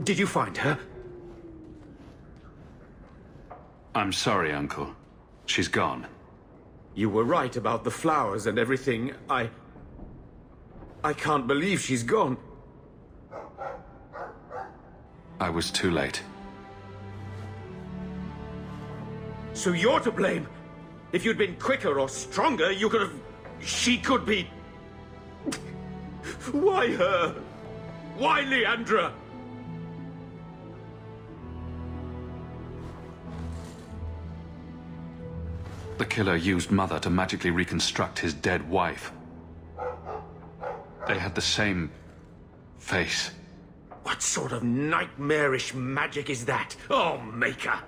Did you find her? I'm sorry, Uncle. She's gone. You were right about the flowers and everything. I can't believe she's gone. I was too late. So you're to blame. If you'd been quicker or stronger, you could have... She could be... Why her? Why Leandra? The killer used Mother to magically reconstruct his dead wife. They had the same... face. What sort of nightmarish magic is that? Oh, Maker!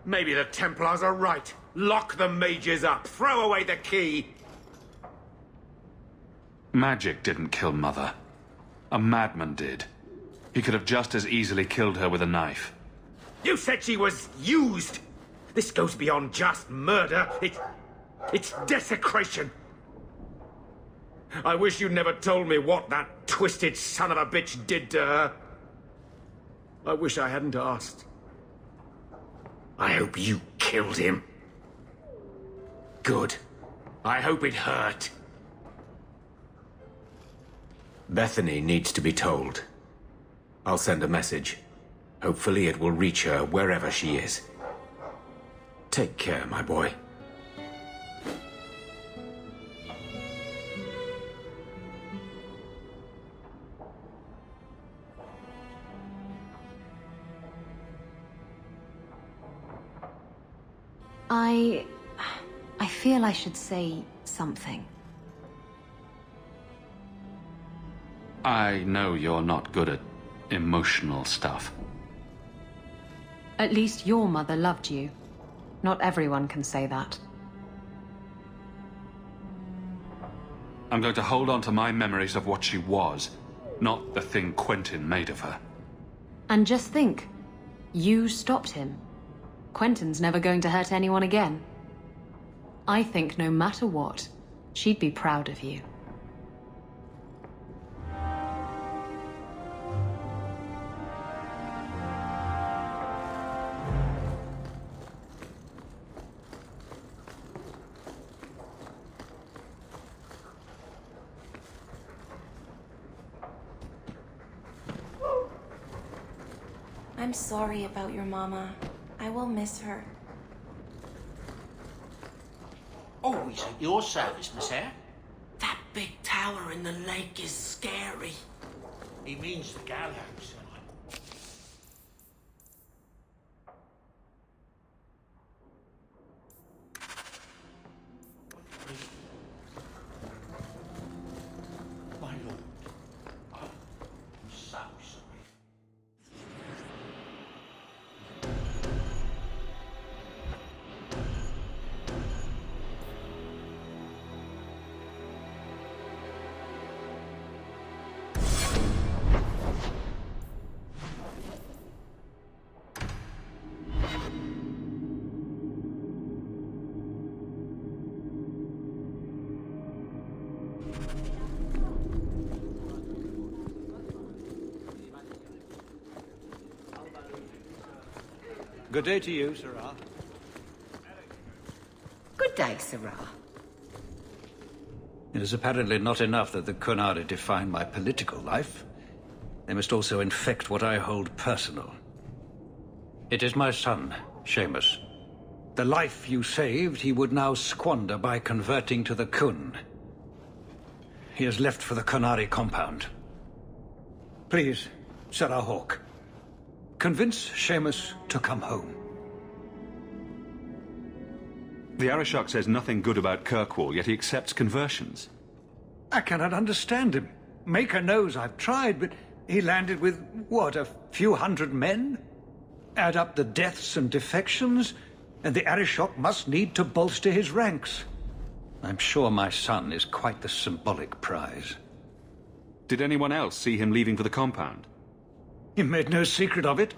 Maybe the Templars are right. Lock the mages up. Throw away the key. Magic didn't kill Mother. A madman did. He could have just as easily killed her with a knife. You said she was used! This goes beyond just murder. It's desecration. I wish you'd never told me what that twisted son of a bitch did to her. I wish I hadn't asked. I hope you killed him. Good. I hope it hurt. Bethany needs to be told. I'll send a message. Hopefully it will reach her wherever she is. Take care, my boy. I feel I should say something. I know you're not good at emotional stuff. At least your mother loved you. Not everyone can say that. I'm going to hold on to my memories of what she was, not the thing Quentin made of her. And just think, you stopped him. Quentin's never going to hurt anyone again. I think no matter what, she'd be proud of you. I'm sorry about your mama. I will miss her. Always at your service, Miss Hare. That big tower in the lake is scary. He means the gallows. My lord, I'm so sorry. Good day to you, Sirrah. Good day, Sirrah. It is apparently not enough that the Qunari define my political life. They must also infect what I hold personal. It is my son, Seamus. The life you saved, he would now squander by converting to the Qun. He has left for the Qunari compound. Please, Sirrah Hawke, convince Seamus to come home. The Arishok says nothing good about Kirkwall, yet he accepts conversions. I cannot understand him. Maker knows I've tried, but he landed with, what, a few hundred men? Add up the deaths and defections, and the Arishok must need to bolster his ranks. I'm sure my son is quite the symbolic prize. Did anyone else see him leaving for the compound? He made no secret of it.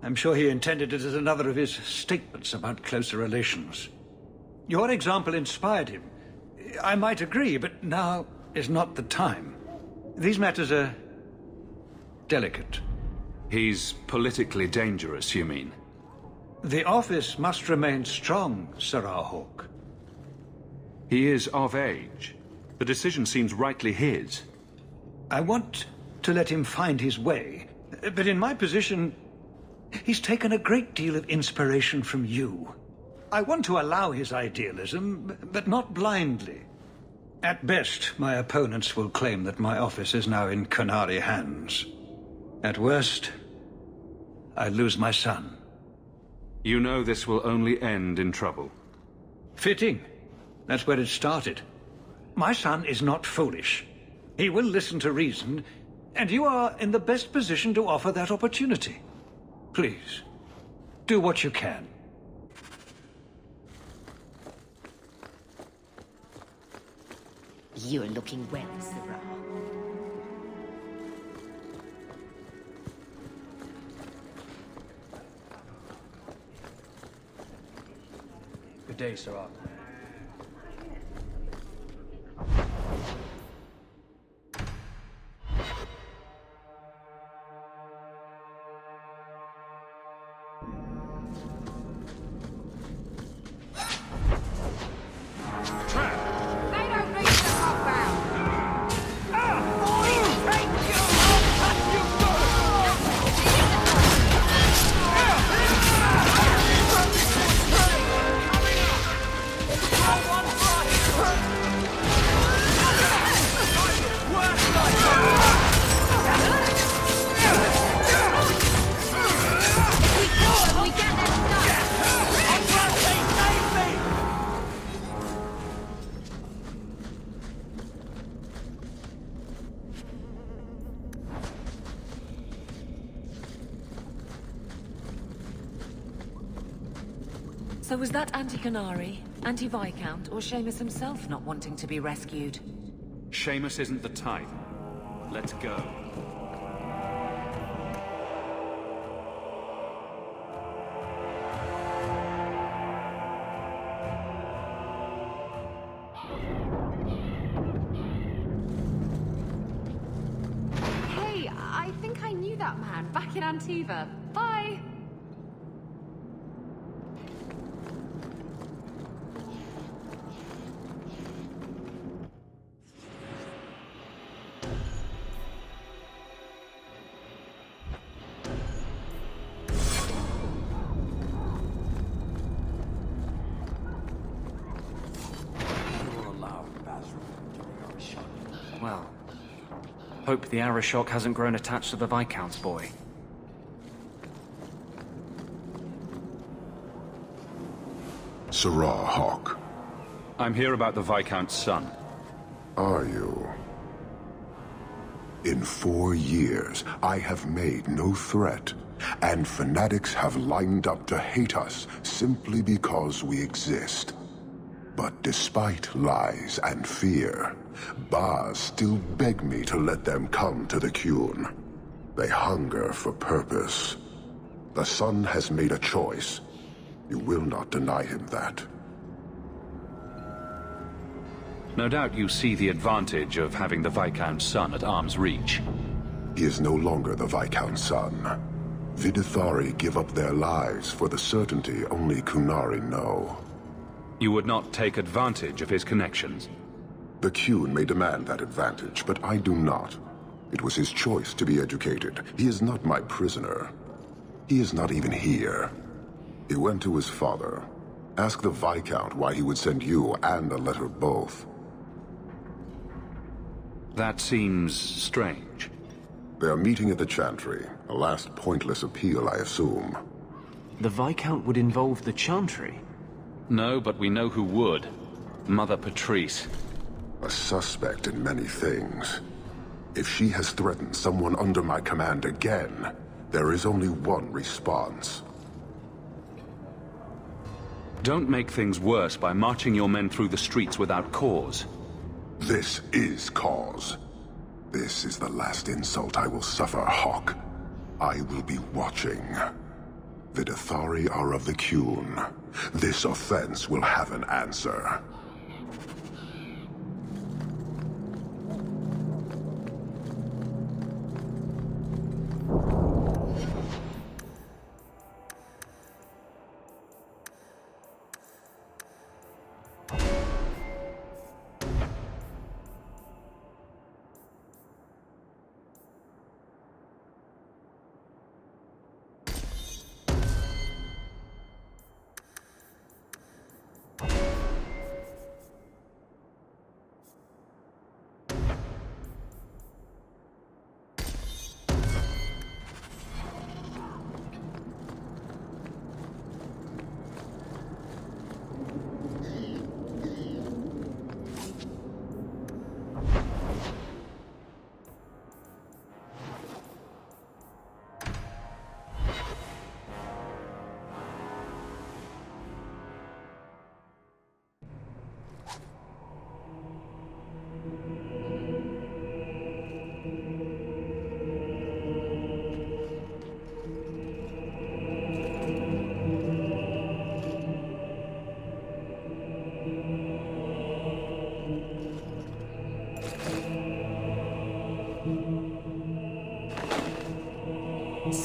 I'm sure he intended it as another of his statements about closer relations. Your example inspired him. I might agree, but now is not the time. These matters are delicate. He's politically dangerous, you mean? The office must remain strong, Sirrah Hawke. He is of age. The decision seems rightly his. I want to let him find his way, but in my position, he's taken a great deal of inspiration from you. I want to allow his idealism, but not blindly. At best, my opponents will claim that my office is now in Qunari hands. At worst, I lose my son. You know this will only end in trouble. Fitting. That's where it started. My son is not foolish. He will listen to reason, and you are in the best position to offer that opportunity. Please, do what you can. You're looking well, Sirrah. Good day, Sirrah. So was that anti-Qunari, anti-Viscount, or Seamus himself not wanting to be rescued? Seamus isn't the type. Let's go. Hey, I think I knew that man back in Antiva. Bye! Well, hope the Arishok hasn't grown attached to the Viscount's boy. Sirrah Hawke. I'm here about the Viscount's son. Are you? In 4 years, I have made no threat, and fanatics have lined up to hate us simply because we exist. But despite lies and fear, Bars still beg me to let them come to the Qun. They hunger for purpose. The son has made a choice. You will not deny him that. No doubt you see the advantage of having the Viscount's son at arm's reach. He is no longer the Viscount's son. Vidithari give up their lives for the certainty only Qunari know. You would not take advantage of his connections? The Qun may demand that advantage, but I do not. It was his choice to be educated. He is not my prisoner. He is not even here. He went to his father. Ask the Viscount why he would send you and a letter both. That seems strange. They are meeting at the Chantry. A last pointless appeal, I assume. The Viscount would involve the Chantry? No, but we know who would. Mother Petrice. A suspect in many things. If she has threatened someone under my command again, there is only one response. Don't make things worse by marching your men through the streets without cause. This is cause. This is the last insult I will suffer, Hawke. I will be watching. Vidithari are of the Qun. This offense will have an answer.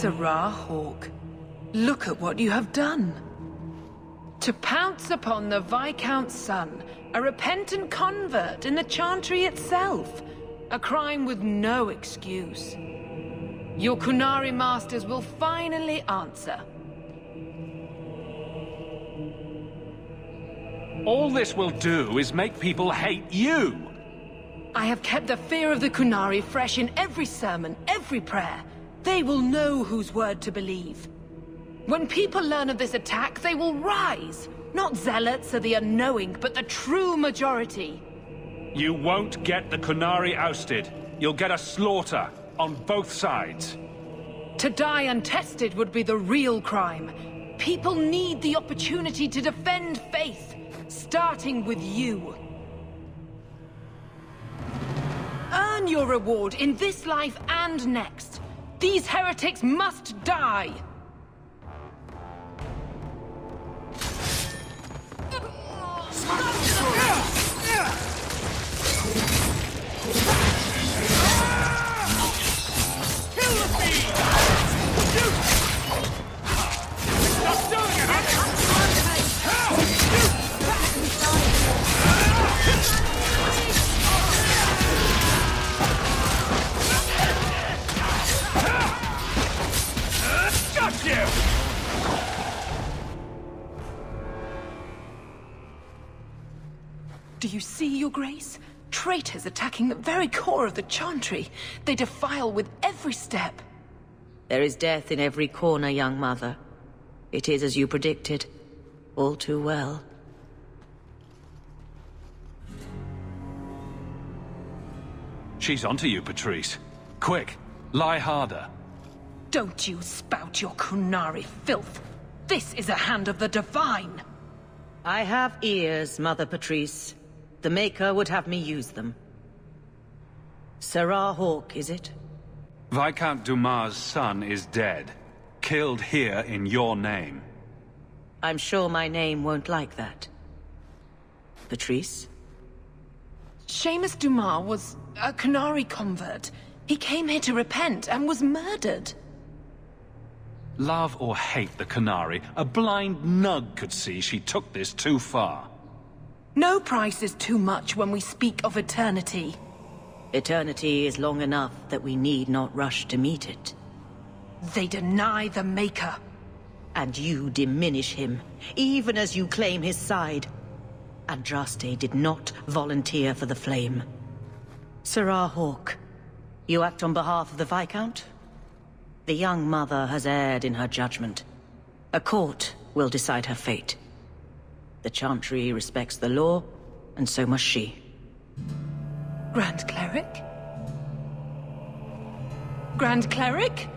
Sirrah Hawke, look at what you have done. To pounce upon the Viscount's son, a repentant convert in the Chantry itself, a crime with no excuse. Your Qunari masters will finally answer. All this will do is make people hate you! I have kept the fear of the Qunari fresh in every sermon, every prayer. They will know whose word to believe. When people learn of this attack, they will rise. Not zealots or the unknowing, but the true majority. You won't get the Qunari ousted. You'll get a slaughter, on both sides. To die untested would be the real crime. People need the opportunity to defend faith, starting with you. Earn your reward in this life and next. These heretics must die! Do you see, Your Grace? Traitors attacking the very core of the Chantry. They defile with every step. There is death in every corner, young mother. It is as you predicted. All too well. She's onto you, Petrice. Quick, lie harder. Don't you spout your Qunari filth. This is a hand of the Divine. I have ears, Mother Petrice. The Maker would have me use them. Sirrah Hawke, is it? Viscount Dumar's son is dead. Killed here in your name. I'm sure my name won't like that. Petrice? Seamus Dumar was a Qunari convert. He came here to repent and was murdered. Love or hate the Qunari, a blind nug could see she took this too far. No price is too much when we speak of eternity. Eternity is long enough that we need not rush to meet it. They deny the Maker. And you diminish him, even as you claim his side. Andraste did not volunteer for the flame. Sirrah Hawke, you act on behalf of the Viscount? The young mother has erred in her judgment. A court will decide her fate. The Chantry respects the law, and so must she. Grand Cleric? Grand Cleric?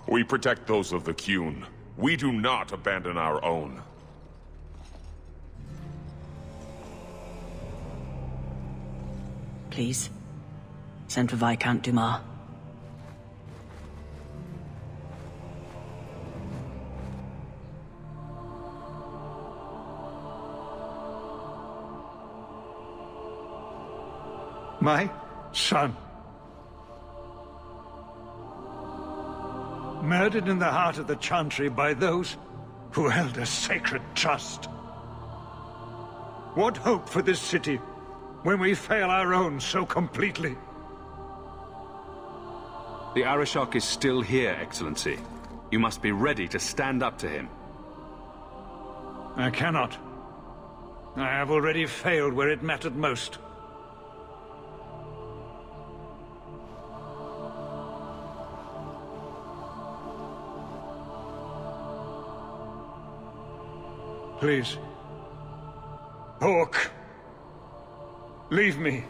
We protect those of the Qun. We do not abandon our own. Please, send for Viscount Dumar. My son. Murdered in the heart of the Chantry by those who held a sacred trust. What hope for this city when we fail our own so completely? The Arishok is still here, Excellency. You must be ready to stand up to him. I cannot. I have already failed where it mattered most. Please. Hawke. Leave me.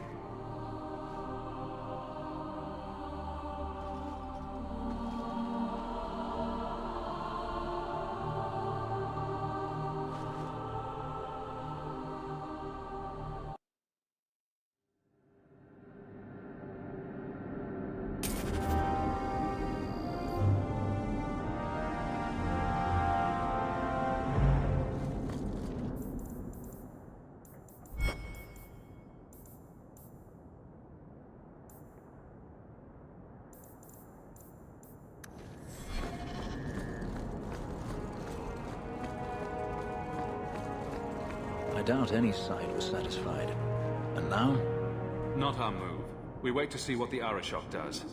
I doubt any side was satisfied. And now? Not our move. We wait to see what the Arishok does.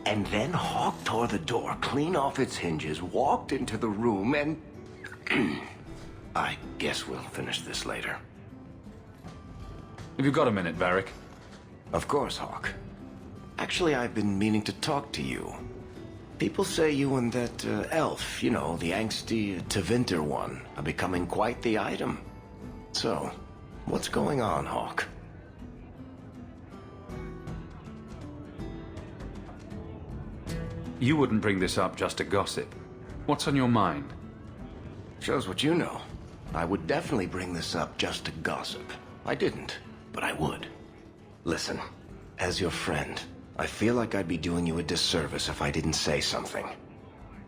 And then Hawke tore the door clean off its hinges, walked into the room, and... I guess we'll finish this later. Have you got a minute, Varric? Of course, Hawke. Actually, I've been meaning to talk to you. People say you and that elf, you know, the angsty Tevinter one, are becoming quite the item. So, what's going on, Hawke? You wouldn't bring this up just to gossip. What's on your mind? Shows what you know. I would definitely bring this up just to gossip. I didn't, but I would. Listen, as your friend, I feel like I'd be doing you a disservice if I didn't say something.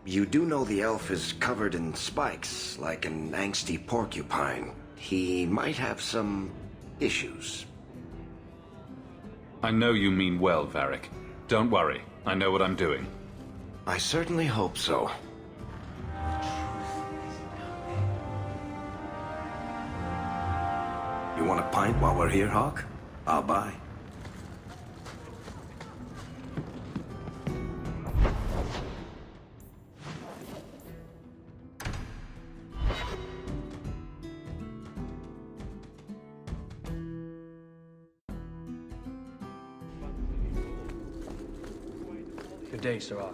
You do know the elf is covered in spikes, like an angsty porcupine. He might have some issues. I know you mean well, Varric. Don't worry. I know what I'm doing. I certainly hope so. You want a pint while we're here, Hawke? I'll buy. Good day, Sirrah.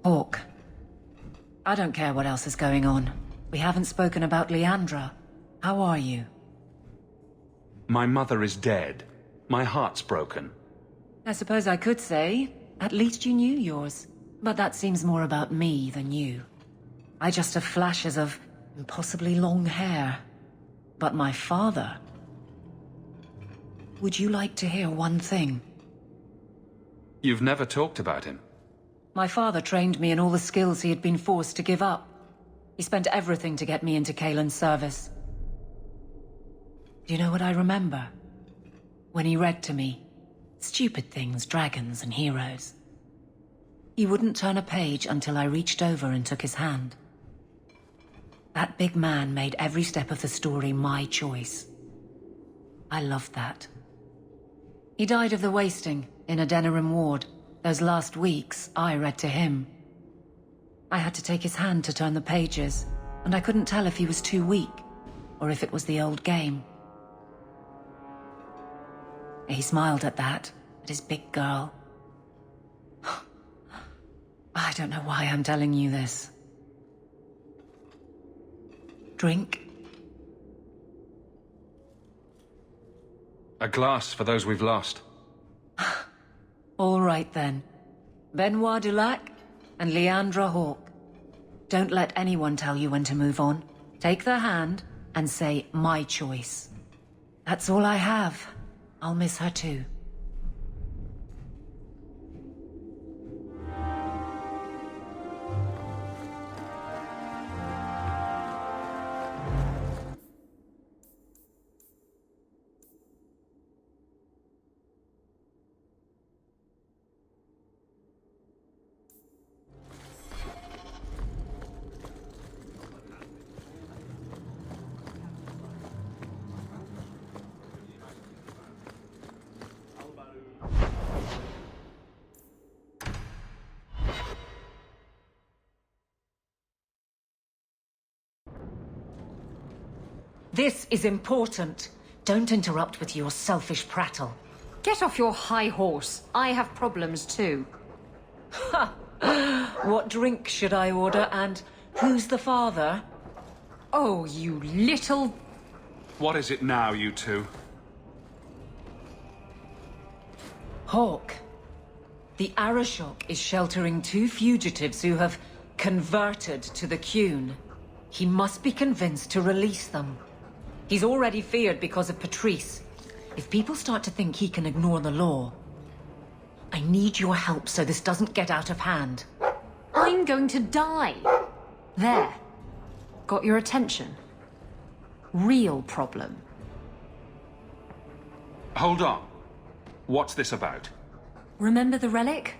Hawke. I don't care what else is going on. We haven't spoken about Leandra. How are you? My mother is dead. My heart's broken. I suppose I could say, at least you knew yours. But that seems more about me than you. I just have flashes of impossibly long hair. But my father... Would you like to hear one thing? You've never talked about him. My father trained me in all the skills he had been forced to give up. He spent everything to get me into Kaelin's service. Do you know what I remember? When he read to me. Stupid things, dragons and heroes. He wouldn't turn a page until I reached over and took his hand. That big man made every step of the story my choice. I loved that. He died of the wasting in a Denerim ward. Those last weeks, I read to him. I had to take his hand to turn the pages, and I couldn't tell if he was too weak, or if it was the old game. He smiled at that, at his big girl. I don't know why I'm telling you this. Drink? A glass for those we've lost. All right, then. Benoit Dulac and Leandra Hawke. Don't let anyone tell you when to move on. Take their hand and say, my choice. That's all I have. I'll miss her too. This is important. Don't interrupt with your selfish prattle. Get off your high horse. I have problems too. Ha! What drink should I order, and who's the father? Oh, you little... What is it now, you two? Hawke. The Arishok is sheltering 2 fugitives who have converted to the Qun. He must be convinced to release them. He's already feared because of Petrice. If people start to think he can ignore the law, I need your help so this doesn't get out of hand. I'm going to die. There. Got your attention? Real problem. Hold on. What's this about? Remember the Relic?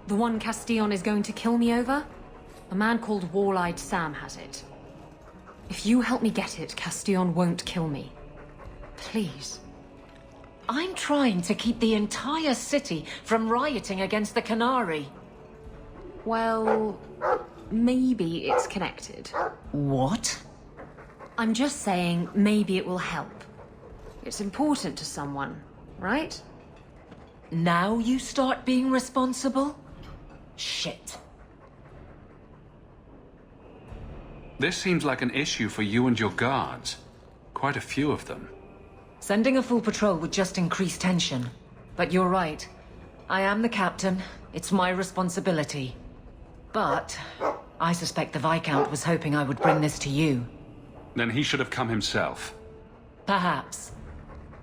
The one Castillon is going to kill me over? A man called Wall-Eyed Sam has it. If you help me get it, Castillon won't kill me. Please. I'm trying to keep the entire city from rioting against the Qunari. Well, maybe it's connected. What? I'm just saying maybe it will help. It's important to someone, right? Now you start being responsible? Shit. This seems like an issue for you and your guards. Quite a few of them. Sending a full patrol would just increase tension. But you're right. I am the captain. It's my responsibility. But I suspect the Viscount was hoping I would bring this to you. Then he should have come himself. Perhaps.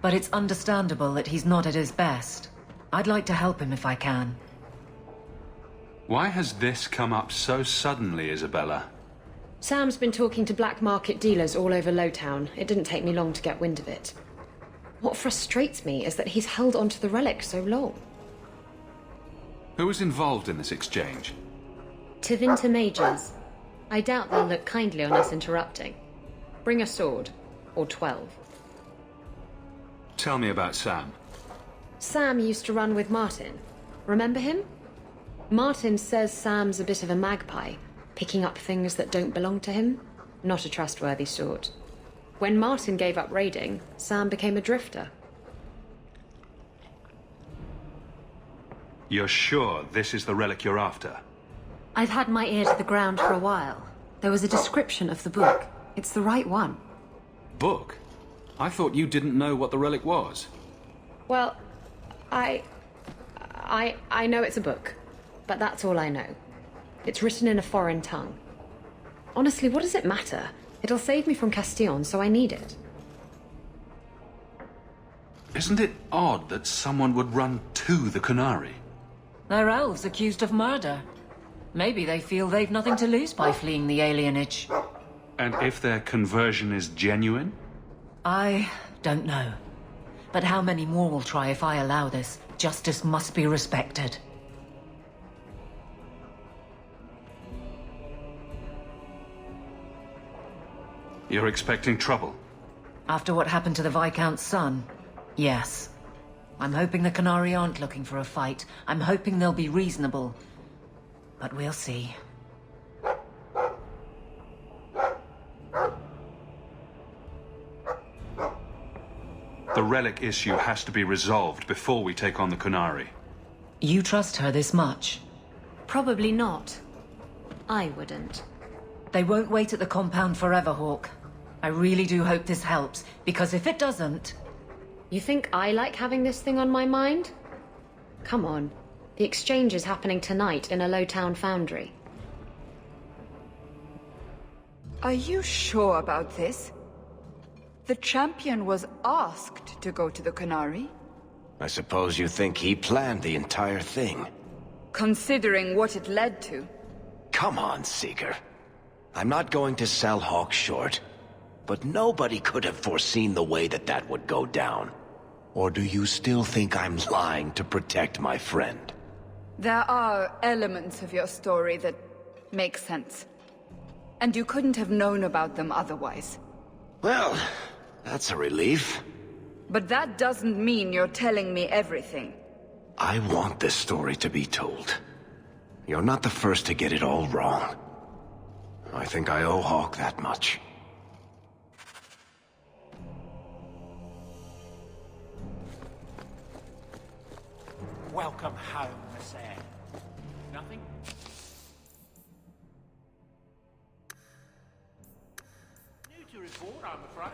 But it's understandable that he's not at his best. I'd like to help him if I can. Why has this come up so suddenly, Isabela? Sam's been talking to black market dealers all over Lowtown. It didn't take me long to get wind of it. What frustrates me is that he's held onto the relic so long. Who was involved in this exchange? Tevinter mages. I doubt they'll look kindly on us interrupting. Bring a sword. Or 12. Tell me about Sam. Sam used to run with Martin. Remember him? Martin says Sam's a bit of a magpie, picking up things that don't belong to him. Not a trustworthy sort. When Martin gave up raiding, Sam became a drifter. You're sure this is the relic you're after? I've had my ear to the ground for a while. There was a description of the book. It's the right one. Book? I thought you didn't know what the relic was. Well, I know it's a book, but that's all I know. It's written in a foreign tongue. Honestly, what does it matter? It'll save me from Castillon, so I need it. Isn't it odd that someone would run to the Qunari? They're elves accused of murder. Maybe they feel they've nothing to lose by fleeing the alienage. And if their conversion is genuine? I don't know. But how many more will try if I allow this? Justice must be respected. You're expecting trouble? After what happened to the Viscount's son, yes. I'm hoping the Qunari aren't looking for a fight. I'm hoping they'll be reasonable. But we'll see. The relic issue has to be resolved before we take on the Qunari. You trust her this much? Probably not. I wouldn't. They won't wait at the compound forever, Hawke. I really do hope this helps, because if it doesn't... You think I like having this thing on my mind? Come on. The exchange is happening tonight in a Lowtown Foundry. Are you sure about this? The champion was asked to go to the Qunari. I suppose you think he planned the entire thing. Considering what it led to. Come on, Seeker. I'm not going to sell Hawke short, but nobody could have foreseen the way that would go down. Or do you still think I'm lying to protect my friend? There are elements of your story that make sense. And you couldn't have known about them otherwise. Well, that's a relief. But that doesn't mean you're telling me everything. I want this story to be told. You're not the first to get it all wrong. I think I owe Hawke that much. Welcome home, Miss Eyre. Nothing? New to report, I'm afraid.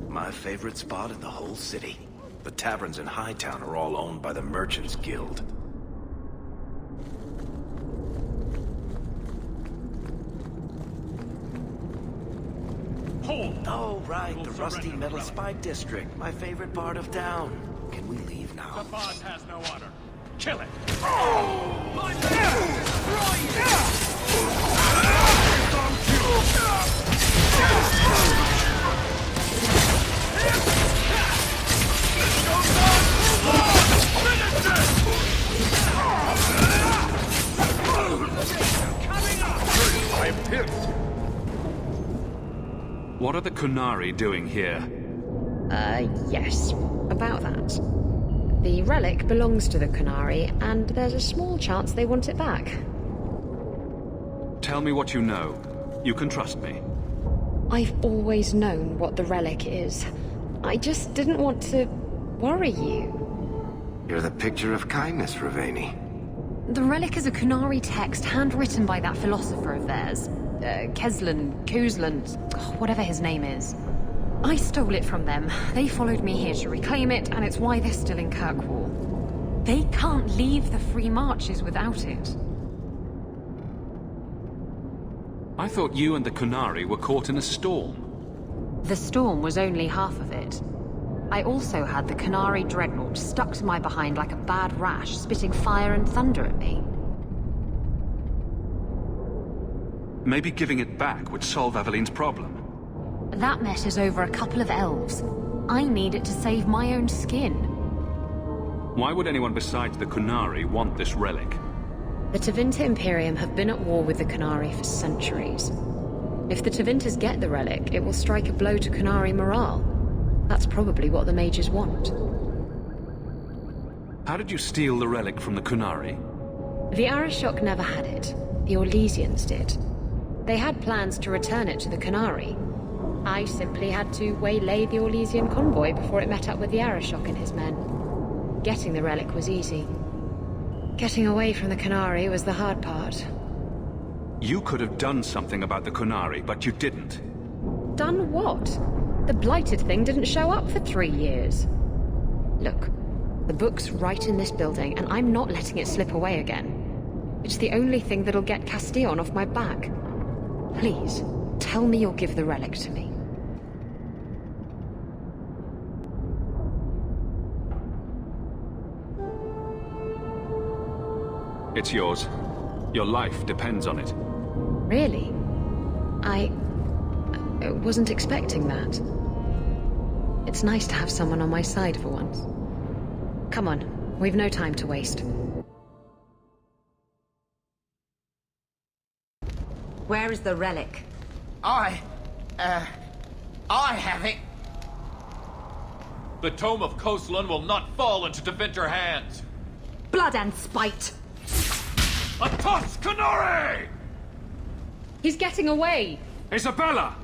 My favorite spot in the whole city. The taverns in Hightown are all owned by the Merchants Guild. Hold! Oh, right, the Rusty Metal Spy District. My favorite part of town. Can we leave now? The boss has no honor. Kill it! What are the Qunari doing here? Yes. About that. The relic belongs to the Qunari, and there's a small chance they want it back. Tell me what you know. You can trust me. I've always known what the relic is. I just didn't want to worry you. You're the picture of kindness, Raveni. The relic is a Qunari text handwritten by that philosopher of theirs. Koslun, whatever his name is. I stole it from them. They followed me here to reclaim it, and it's why they're still in Kirkwall. They can't leave the Free Marches without it. I thought you and the Qunari were caught in a storm. The storm was only half of it. I also had the Qunari dreadnought stuck to my behind like a bad rash, spitting fire and thunder at me. Maybe giving it back would solve Aveline's problem. That messes over a couple of elves. I need it to save my own skin. Why would anyone besides the Qunari want this relic? The Tevinter Imperium have been at war with the Qunari for centuries. If the Tevinters get the relic, it will strike a blow to Qunari morale. That's probably what the mages want. How did you steal the relic from the Qunari? The Arishok never had it. The Orlesians did. They had plans to return it to the Qunari. I simply had to waylay the Orlesian convoy before it met up with the Arishok and his men. Getting the relic was easy. Getting away from the Qunari was the hard part. You could have done something about the Qunari, but you didn't. Done what? The blighted thing didn't show up for 3 years. Look, the book's right in this building, and I'm not letting it slip away again. It's the only thing that'll get Castillon off my back. Please, tell me you'll give the relic to me. It's yours. Your life depends on it. Really? I wasn't expecting that. It's nice to have someone on my side for once. Come on, we've no time to waste. Where is the relic? I have it. The Tome of Koslun will not fall into Tevinter hands. Blood and spite! A toss, Qunari! He's getting away! Isabela!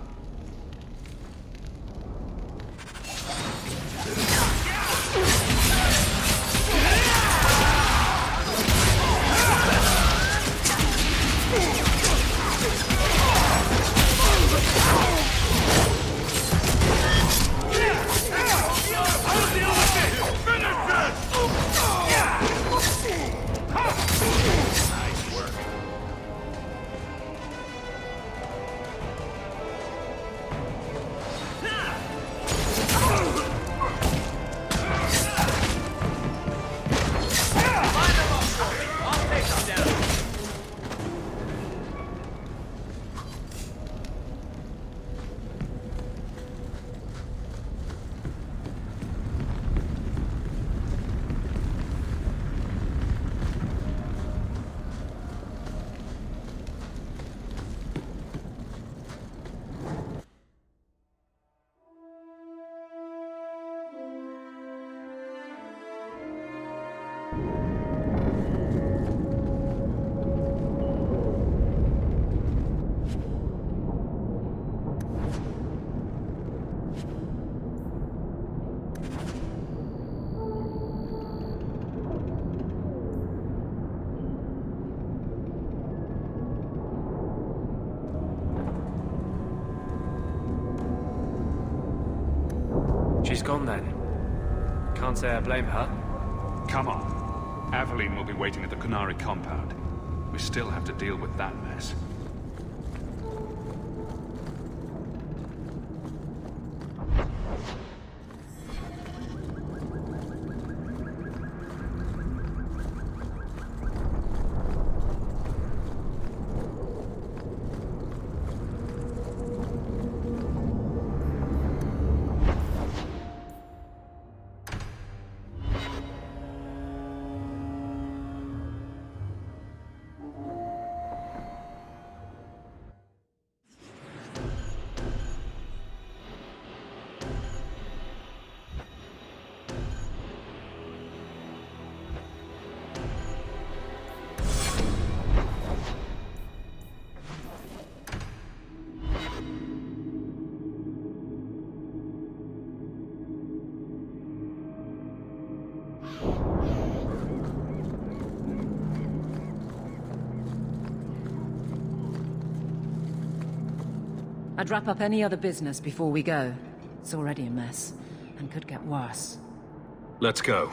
she's gone then. Can't say I blame her. Come on. Aveline will be waiting at the Qunari compound. We still have to deal with that mess. I'd wrap up any other business before we go. It's already a mess, and could get worse. Let's go.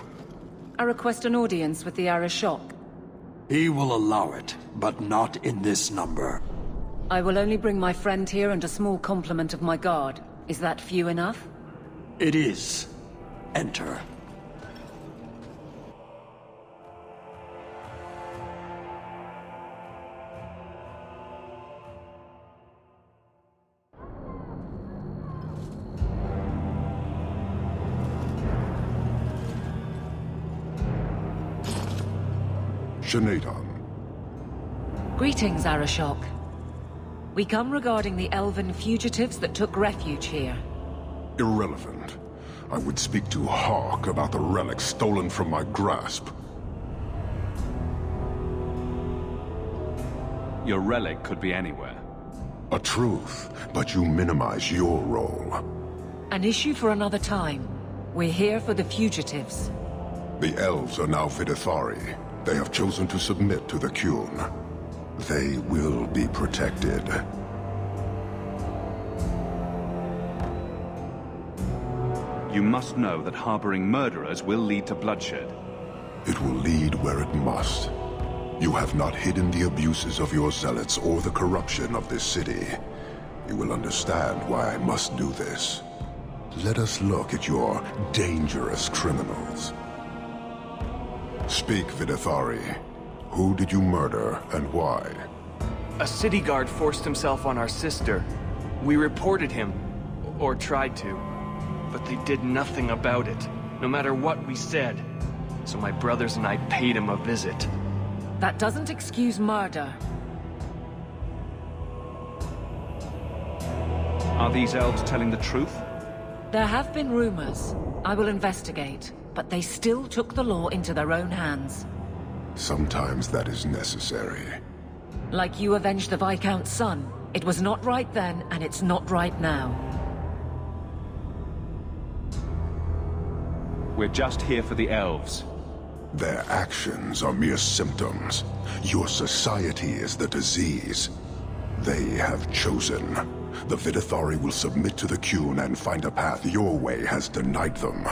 I request an audience with the Arishok. He will allow it, but not in this number. I will only bring my friend here and a small complement of my guard. Is that few enough? It is. Enter. Shanatan. Greetings, Arishok. We come regarding the elven fugitives that took refuge here. Irrelevant. I would speak to Hawke about the relics stolen from my grasp. Your relic could be anywhere. A truth, but you minimize your role. An issue for another time. We're here for the fugitives. The elves are now Vidithari. They have chosen to submit to the Qun. They will be protected. You must know that harboring murderers will lead to bloodshed. It will lead where it must. You have not hidden the abuses of your zealots or the corruption of this city. You will understand why I must do this. Let us look at your dangerous criminals. Speak, Vidithari. Who did you murder, and why? A city guard forced himself on our sister. We reported him, or tried to, but they did nothing about it, no matter what we said. So my brothers and I paid him a visit. That doesn't excuse murder. Are these elves telling the truth? There have been rumors. I will investigate, but they still took the law into their own hands. Sometimes that is necessary. Like you avenged the Viscount's son. It was not right then, and it's not right now. We're just here for the elves. Their actions are mere symptoms. Your society is the disease. They have chosen. The Vidithari will submit to the Qun and find a path your way has denied them.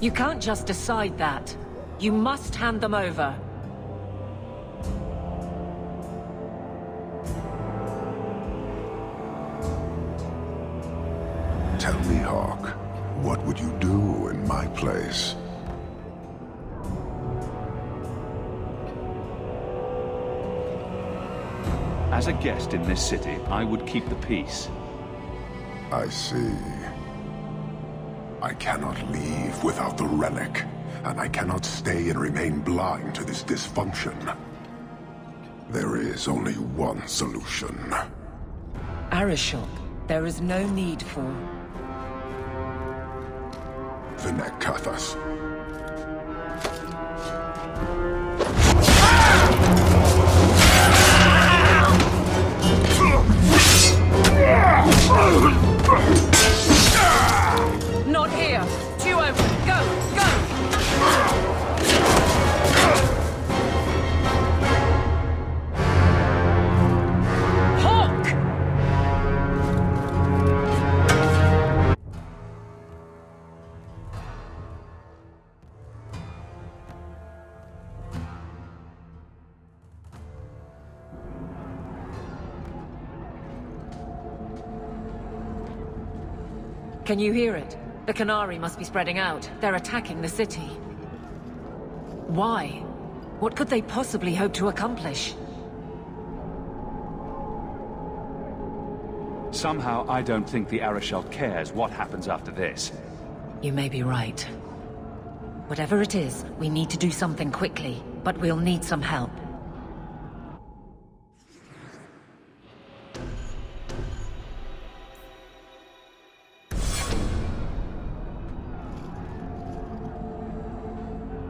You can't just decide that. You must hand them over. Tell me, Hawke, what would you do in my place? As a guest in this city, I would keep the peace. I see. I cannot leave without the relic, and I cannot stay and remain blind to this dysfunction. There is only one solution. Arishok, there is no need for... Vinekathas. Not here! Two open! Go! Go! Hawke! Can you hear it? The Qunari must be spreading out. They're attacking the city. Why? What could they possibly hope to accomplish? Somehow, I don't think the Arishok cares what happens after this. You may be right. Whatever it is, we need to do something quickly, but we'll need some help.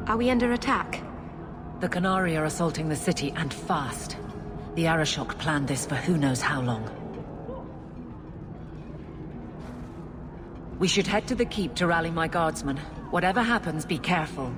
Are we under attack? The Qunari are assaulting the city, and fast. The Arishok planned this for who knows how long. We should head to the keep to rally my guardsmen. Whatever happens, be careful.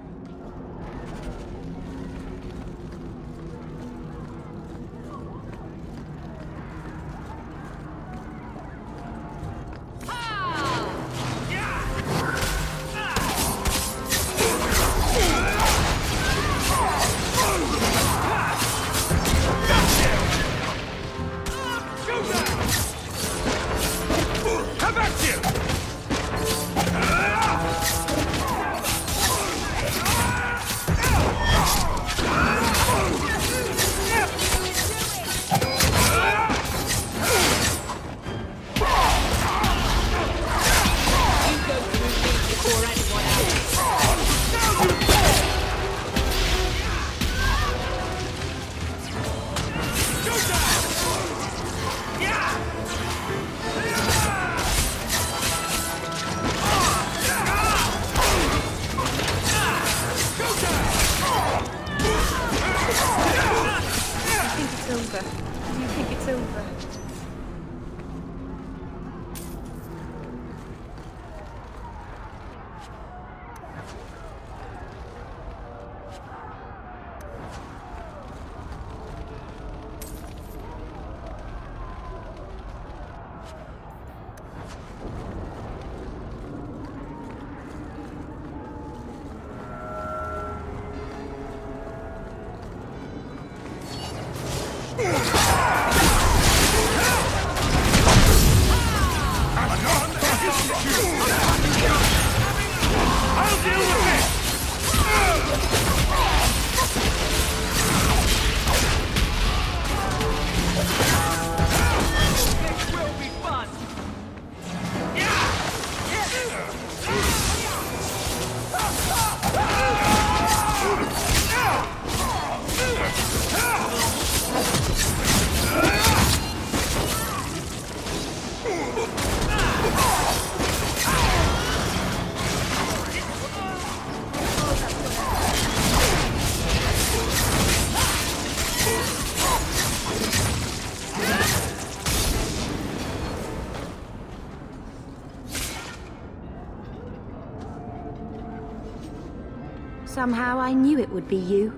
Somehow I knew it would be you.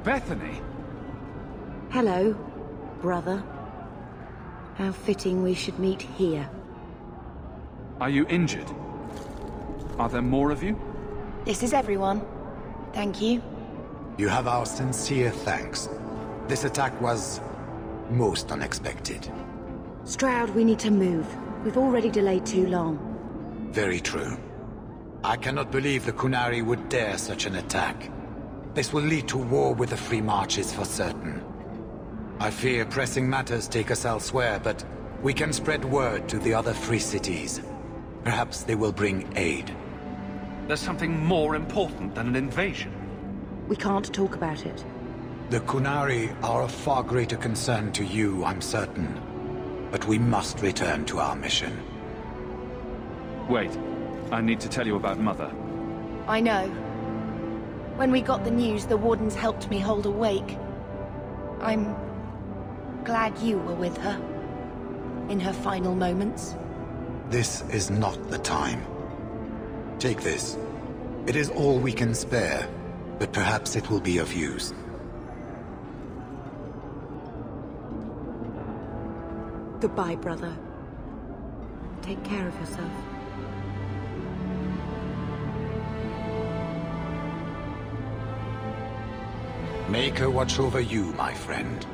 Bethany? Hello, brother. How fitting we should meet here. Are you injured? Are there more of you? This is everyone. Thank you. You have our sincere thanks. This attack was most unexpected. Stroud, we need to move. We've already delayed too long. Very true. I cannot believe the Qunari would dare such an attack. This will lead to war with the Free Marches for certain. I fear pressing matters take us elsewhere, but we can spread word to the other free cities. Perhaps they will bring aid. There's something more important than an invasion. We can't talk about it. The Qunari are of far greater concern to you, I'm certain. But we must return to our mission. Wait. I need to tell you about Mother. I know. When we got the news, the Wardens helped me hold awake. I'm glad you were with her. In her final moments. This is not the time. Take this. It is all we can spare, but perhaps it will be of use. Goodbye, brother. Take care of yourself. Make her watch over you, my friend.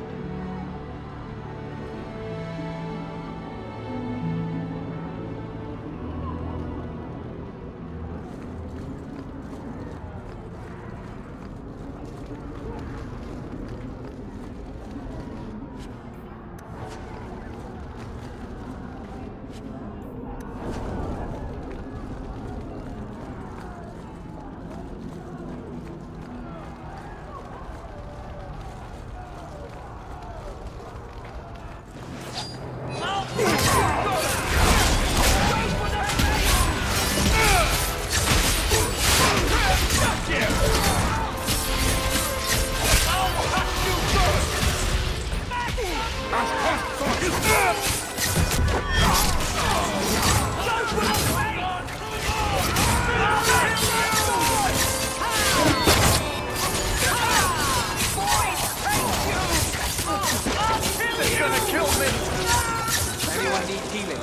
need healing.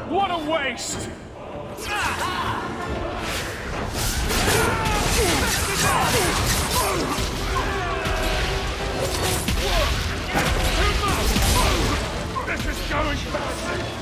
What a waste! This is going fast!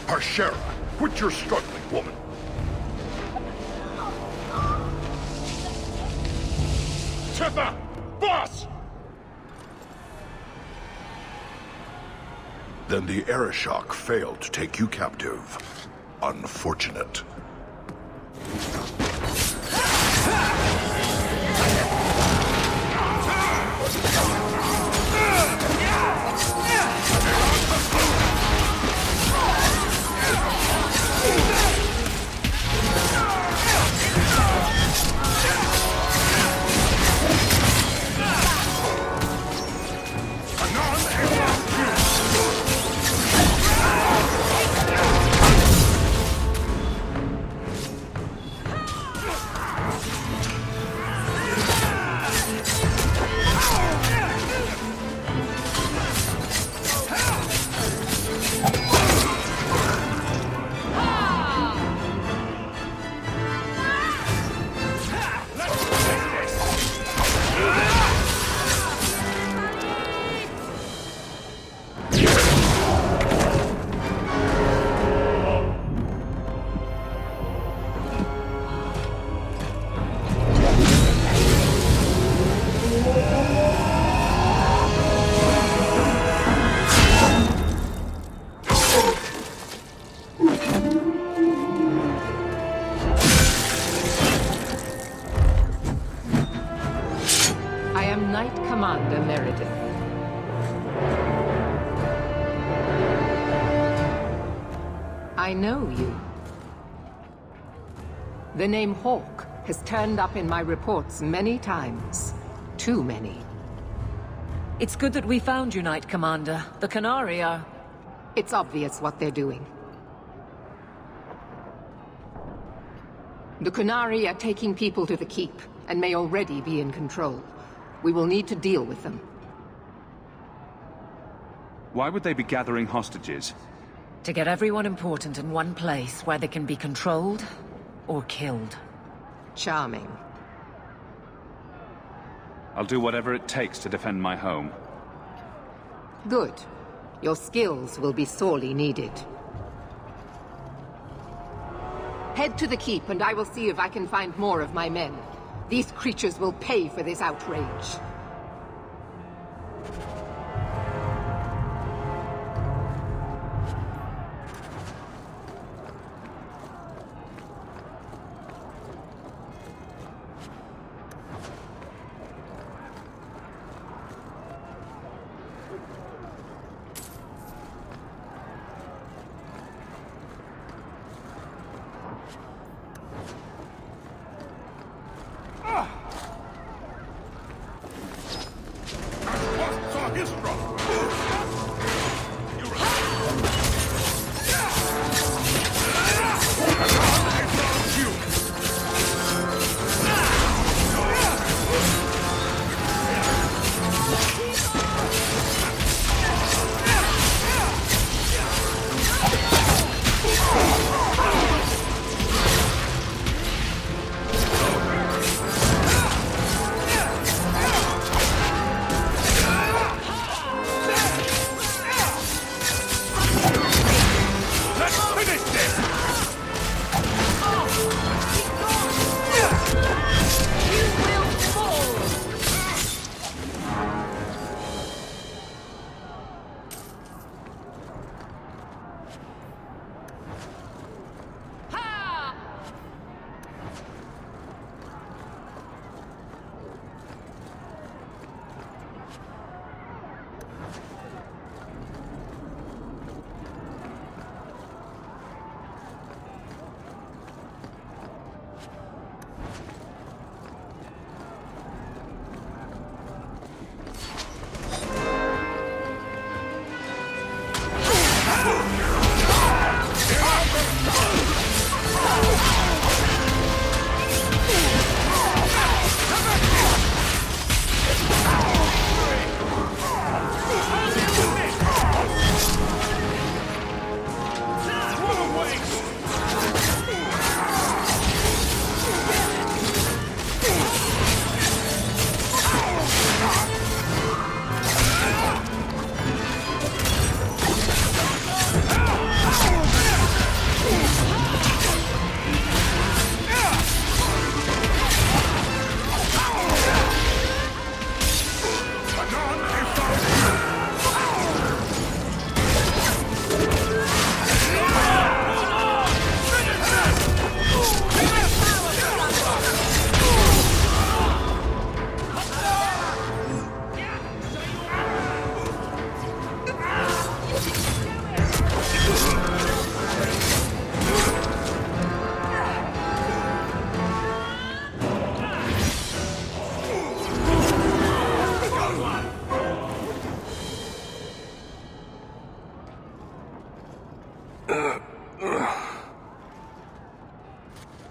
Harshera, quit your struggling, woman. Titha! Boss! Then the Arishok failed to take you captive. Unfortunate. Commander Meredith. I know you. The name Hawke has turned up in my reports many times. Too many. It's good that we found you, Knight Commander. The Qunari are... It's obvious what they're doing. The Qunari are taking people to the keep, and may already be in control. We will need to deal with them. Why would they be gathering hostages? To get everyone important in one place where they can be controlled or killed. Charming. I'll do whatever it takes to defend my home. Good. Your skills will be sorely needed. Head to the keep and I will see if I can find more of my men. These creatures will pay for this outrage.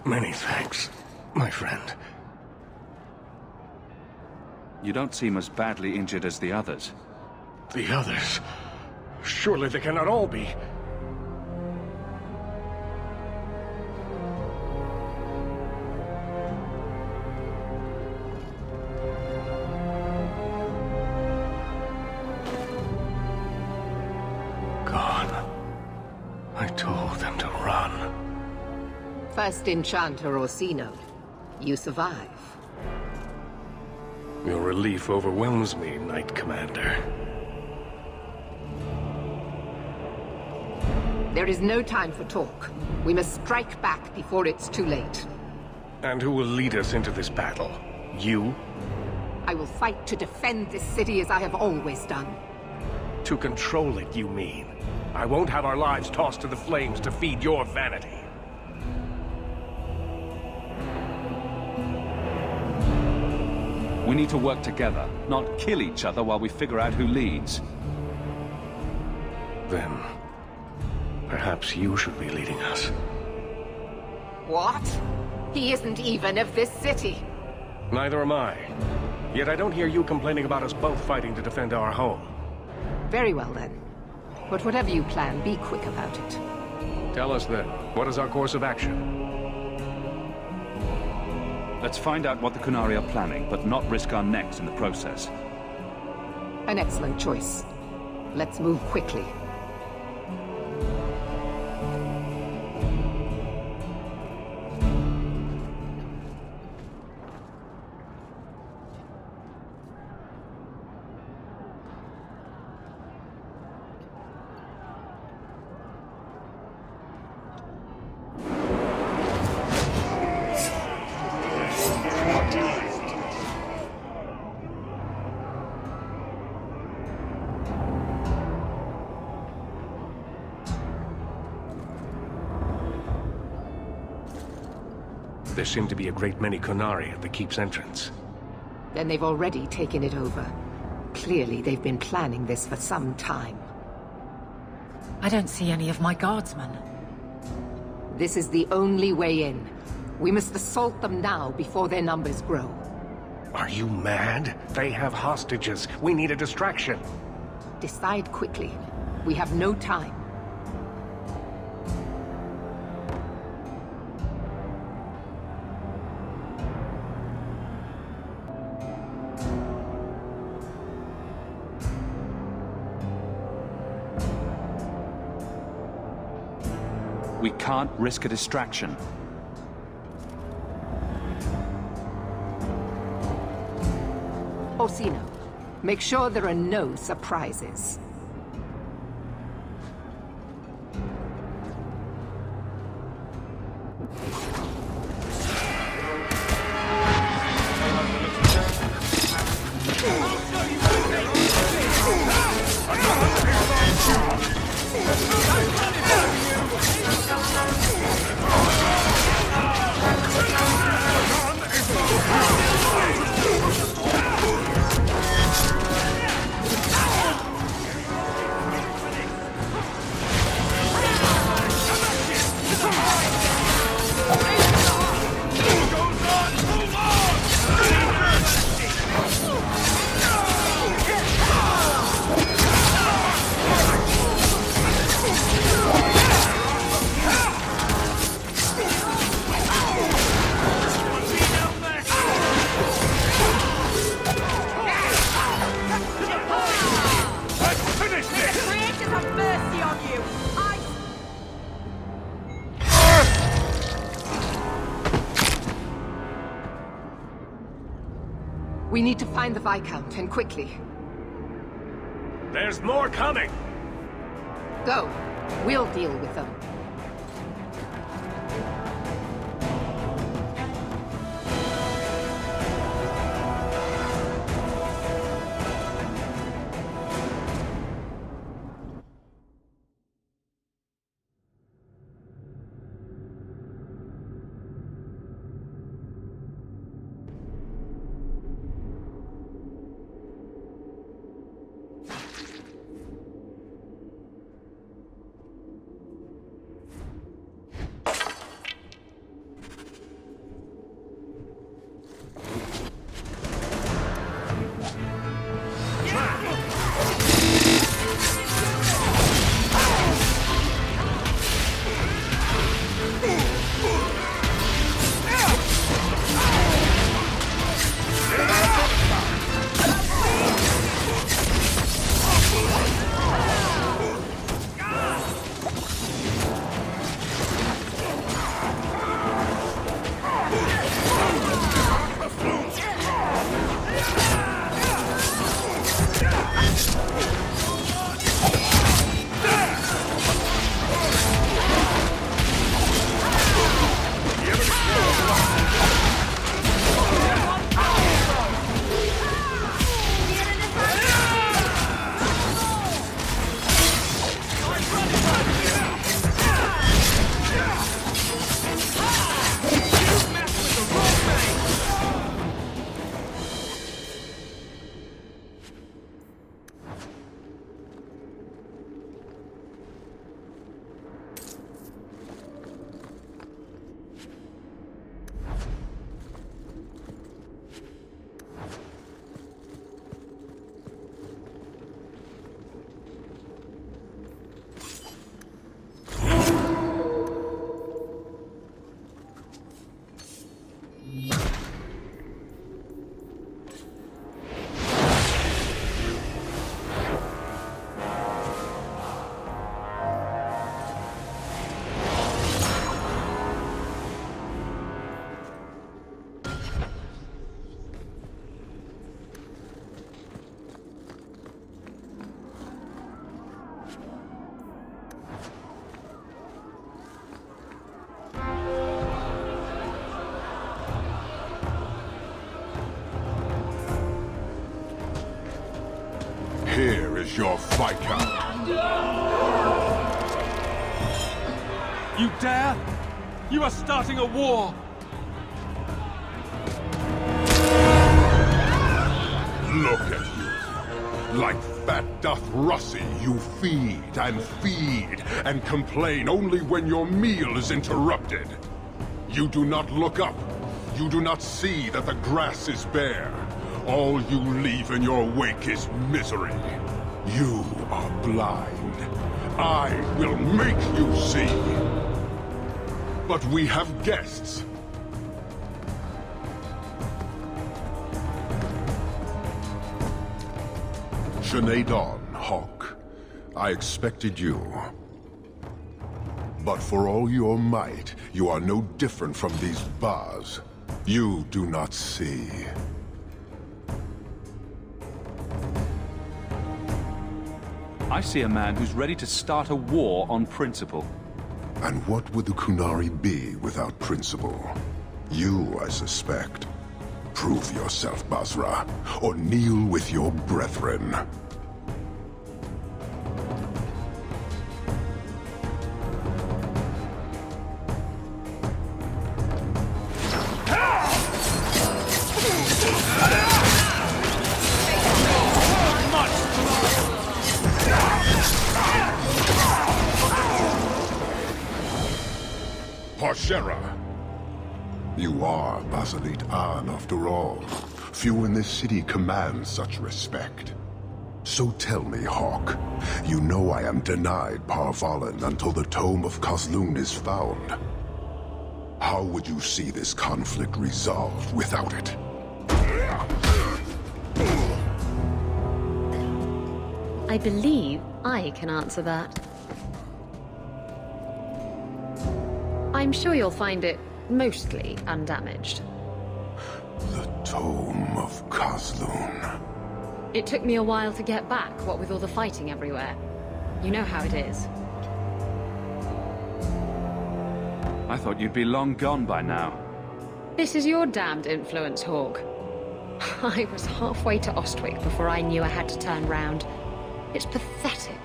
Many thanks, my friend. You don't seem as badly injured as the others. The others? Surely they cannot all be. Gone. I told them to run. First Enchanter Orsino. You survive. Your relief overwhelms me, Knight Commander. There is no time for talk. We must strike back before it's too late. And who will lead us into this battle? You? I will fight to defend this city as I have always done. To control it, you mean? I won't have our lives tossed to the flames to feed your vanity. We need to work together, not kill each other while we figure out who leads. Then, perhaps you should be leading us. What? He isn't even of this city. Neither am I. Yet I don't hear you complaining about us both fighting to defend our home. Very well then. But whatever you plan, be quick about it. Tell us then, what is our course of action? Let's find out what the Qunari are planning, but not risk our necks in the process. An excellent choice. Let's move quickly. There seem to be a great many Qunari at the keep's entrance. Then they've already taken it over. Clearly, they've been planning this for some time. I don't see any of my guardsmen. This is the only way in. We must assault them now before their numbers grow. Are you mad? They have hostages. We need a distraction. Decide quickly. We have no time. We can't risk a distraction. Orsino, make sure there are no surprises. We need to find the Viscount, and quickly. There's more coming! Go. We'll deal with them. your Viscount. You dare? You are starting a war! Look at you. Like fat doth Russie, you feed and complain only when your meal is interrupted. You do not look up. You do not see that the grass is bare. All you leave in your wake is misery. You are blind. I will make you see. But we have guests. Dawn, Hawke. I expected you. But for all your might, you are no different from these bars. You do not see. I see a man who's ready to start a war on principle. And what would the Qunari be without principle? You, I suspect. Prove yourself, Basra, or kneel with your brethren. You are Basilit An, after all. Few in this city command such respect. So tell me, Hawke, you know I am denied Parvalan until the Tome of Koslun is found. How would you see this conflict resolved without it? I believe I can answer that. I'm sure you'll find it mostly undamaged. The Tome of Koslun. It took me a while to get back, what with all the fighting everywhere. You know how it is. I thought you'd be long gone by now. This is your damned influence, Hawke. I was halfway to Ostwick before I knew I had to turn round. It's pathetic.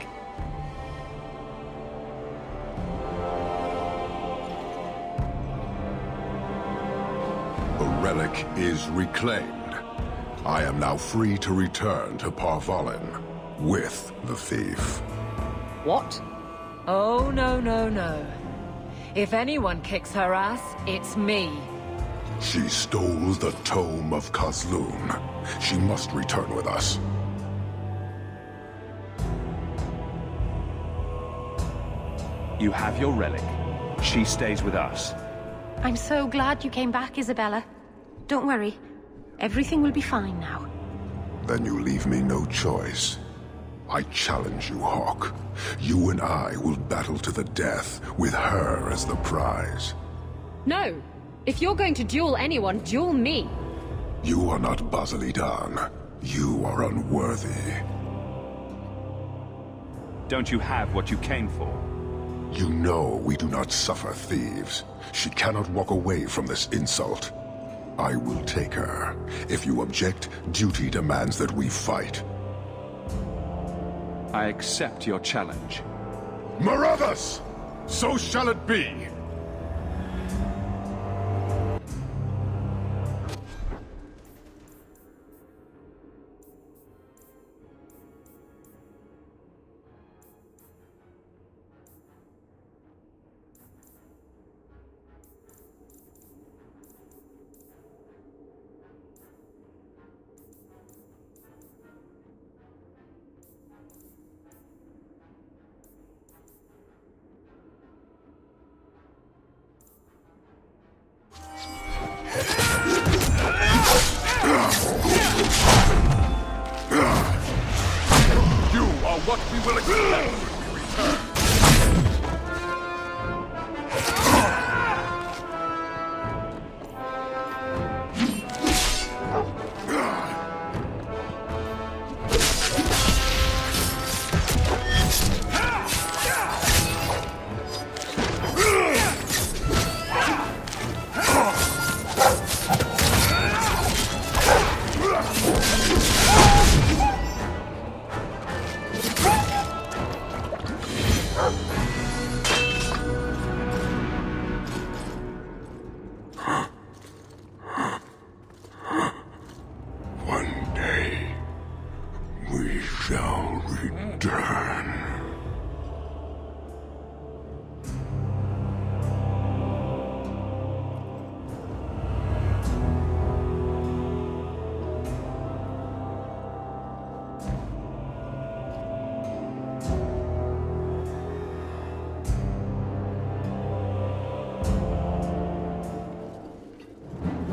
The relic is reclaimed. I am now free to return to Parvalan with the thief. What? Oh, no, no, no. If anyone kicks her ass, it's me. She stole the Tome of Koslun. She must return with us. You have your relic. She stays with us. I'm so glad you came back, Isabela. Don't worry. Everything will be fine now. Then you leave me no choice. I challenge you, Hawke. You and I will battle to the death, with her as the prize. No! If you're going to duel anyone, duel me! You are not Basilidan. You are unworthy. Don't you have what you came for? You know we do not suffer thieves. She cannot walk away from this insult. I will take her. If you object, duty demands that we fight. I accept your challenge. Marathas! So shall it be! What we will expect when we return.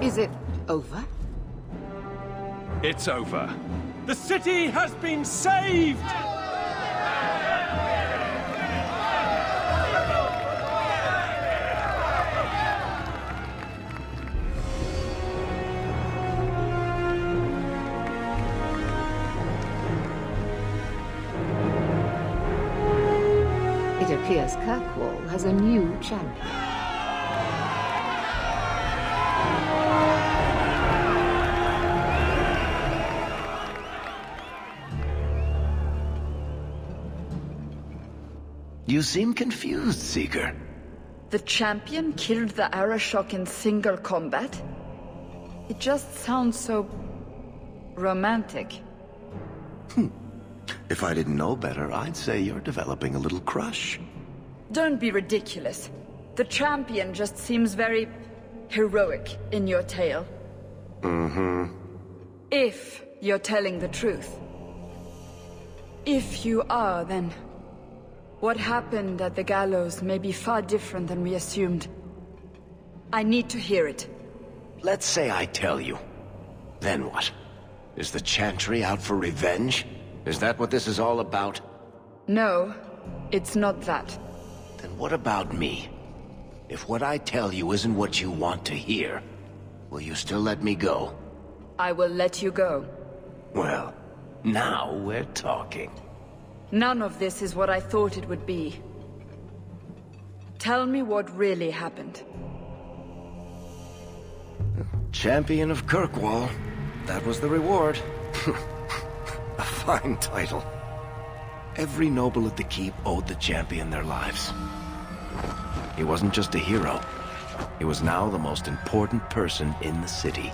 Is it over? It's over. The city has been saved! It appears Kirkwall has a new champion. You seem confused, Seeker. The champion killed the Arishok in single combat? It just sounds so... romantic. If I didn't know better, I'd say you're developing a little crush. Don't be ridiculous. The champion just seems very... heroic in your tale. Mm-hmm. If you're telling the truth. If you are, then... what happened at the gallows may be far different than we assumed. I need to hear it. Let's say I tell you. Then what? Is the Chantry out for revenge? Is that what this is all about? No, it's not that. Then what about me? If what I tell you isn't what you want to hear, will you still let me go? I will let you go. Well, now we're talking. None of this is what I thought it would be. Tell me what really happened. Champion of Kirkwall. That was the reward. A fine title. Every noble at the keep owed the champion their lives. He wasn't just a hero. He was now the most important person in the city.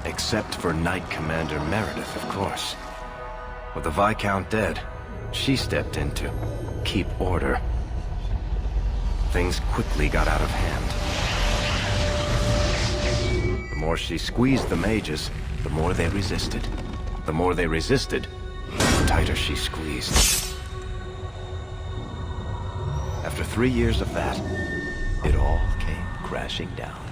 Except for Knight Commander Meredith, of course. With the Viscount dead, she stepped in to keep order. Things quickly got out of hand. The more she squeezed the mages, the more they resisted. The more they resisted, the tighter she squeezed. After 3 years of that, it all came crashing down.